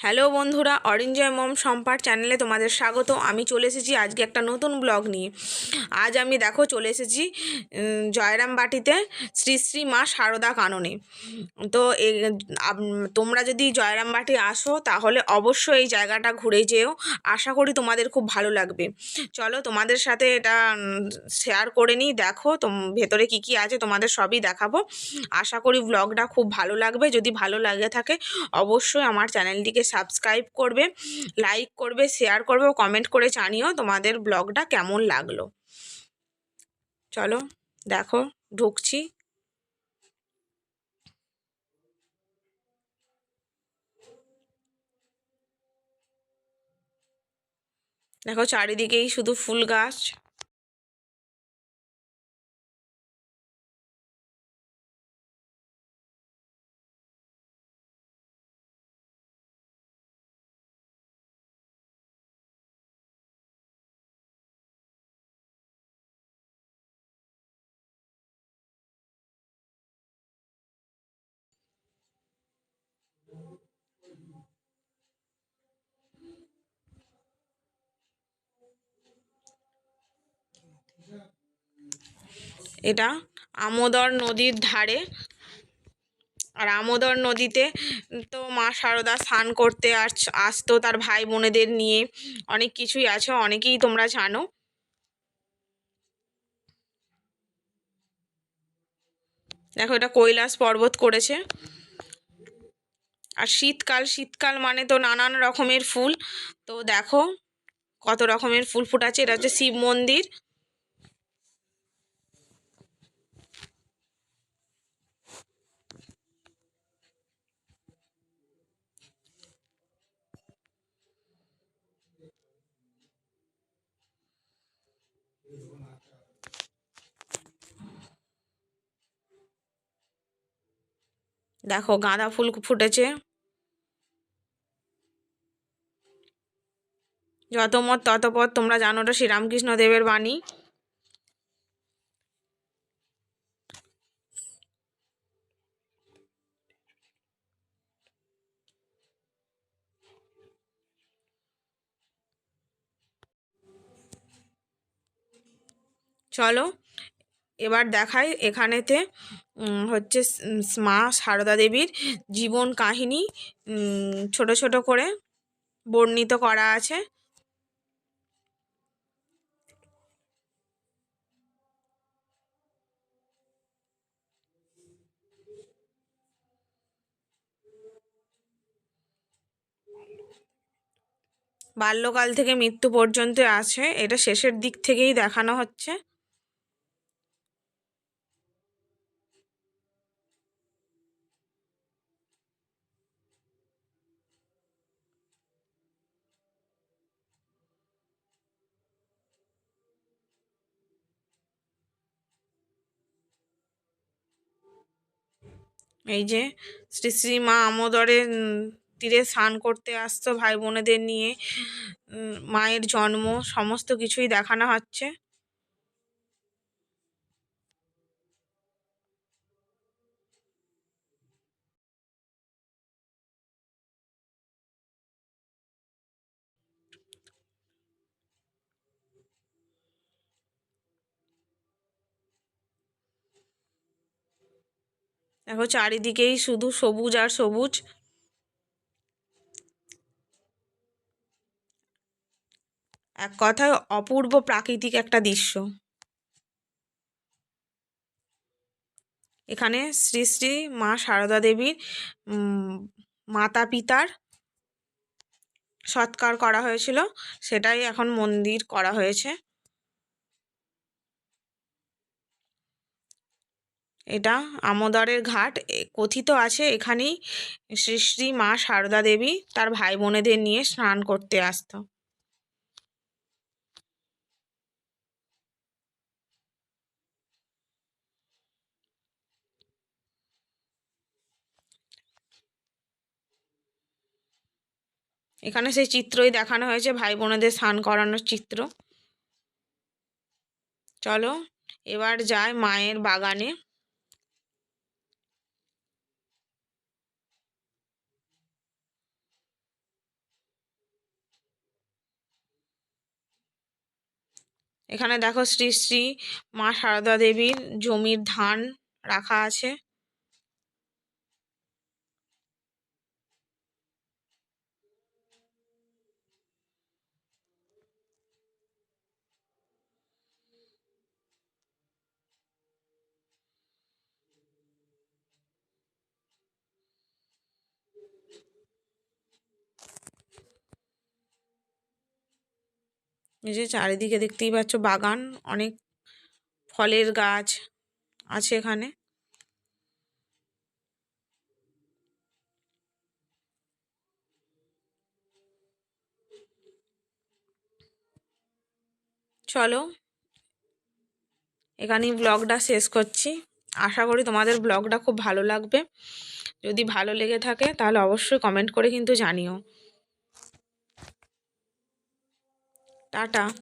Hello বন্ধুরা, অরিঞ্জয় মম সম্পার চ্যানেলে তোমাদের স্বাগত। আমি চলে এসেছি আজকে একটা নতুন ব্লগ নিয়ে। আজ আমি দেখো চলে এসেছি জয়রামবাটিতে শ্রী শ্রী মা সারদা কাননে। তো তোমরা যদি জয়রামবাটি আসো তাহলে অবশ্যই এই জায়গাটা ঘুরে যেও। আশা করি তোমাদের খুব ভালো লাগবে। চলো তোমাদের সাথে এটা শেয়ার করে নিই। দেখো ভেতরে কি কি আছে তোমাদের সবই দেখাবো। আশা করি ব্লগটা খুব ভালো লাগবে। যদি ভালো লাগে থাকে অবশ্যই আমার চ্যানেলটিকে সাবস্ক্রাইব করবে, লাইক করবে, শেয়ার করবে ও কমেন্ট করে জানিও তোমাদের ব্লগটা কেমন লাগলো। চলো দেখো ঢুকছি। দেখো চারিদিকেই শুধু ফুল গাছ। এটা আমোদর নদীর ধারে। আর আমোদর নদীতে তো মা সারদা স্নান করতে আসতো তার ভাই বোনেদের নিয়ে। অনেক কিছুই আছে, অনেকেই তোমরা জানো। দেখো এটা কৈলাস পর্বত করেছে। আর শীতকাল, শীতকাল মানে তো নানান রকমের ফুল। তো দেখো কত রকমের ফুল ফুটাচ্ছে। এটা হচ্ছে শিব মন্দির। দেখো গাঁদা ফুল ফুটেছে। যত মত তত পথ, তোমরা জানো ওটা শ্রীরামকৃষ্ণ দেবের বাণী। চলো এবার দেখাই এখানেতে হচ্ছে মা সারদা দেবীর জীবন কাহিনী ছোট ছোট করে বর্ণিত করা আছে। বাল্যকাল থেকে মৃত্যু পর্যন্ত আছে, এটা শেষের দিক থেকেই দেখানো হচ্ছে। এই যে শ্রী শ্রী মা আমোদরে তীরে স্নান করতে আসতো ভাই বোনেদের নিয়ে। মায়ের জন্ম সমস্ত কিছুই দেখানো হচ্ছে। দেখো চারিদিকেই শুধু সবুজ আর সবুজ। এক কথায় অপূর্ব প্রাকৃতিক একটা দৃশ্য। এখানে শ্রী শ্রী মা সারদা দেবীর মাতা পিতার সৎকার করা হয়েছিল, সেটাই এখন মন্দির করা হয়েছে। এটা আমোদরের ঘাট। কথিত আছে এখানেই শ্রী শ্রী মা সারদা দেবী তার ভাই বোনেদের নিয়ে স্নান করতে আসতো। এখানে সেই চিত্রই দেখানো হয়েছে, ভাই বোনেদের স্নান করানোর চিত্র। চলো এবার যাই মায়ের বাগানে। এখানে দেখো শ্রী শ্রী মা সারদা দেবীর জমির ধান রাখা আছে। এই যে চারিদিকে দেখতেই পাচ্ছ বাগান, অনেক ফলের গাছ আছে এখানে। চলো এখানেই ব্লগটা শেষ করছি। আশা করি তোমাদের ব্লগটা খুব ভালো লাগবে। যদি ভালো লেগে থাকে তাহলে অবশ্যই কমেন্ট করে কিন্তু জানিও। টাটা।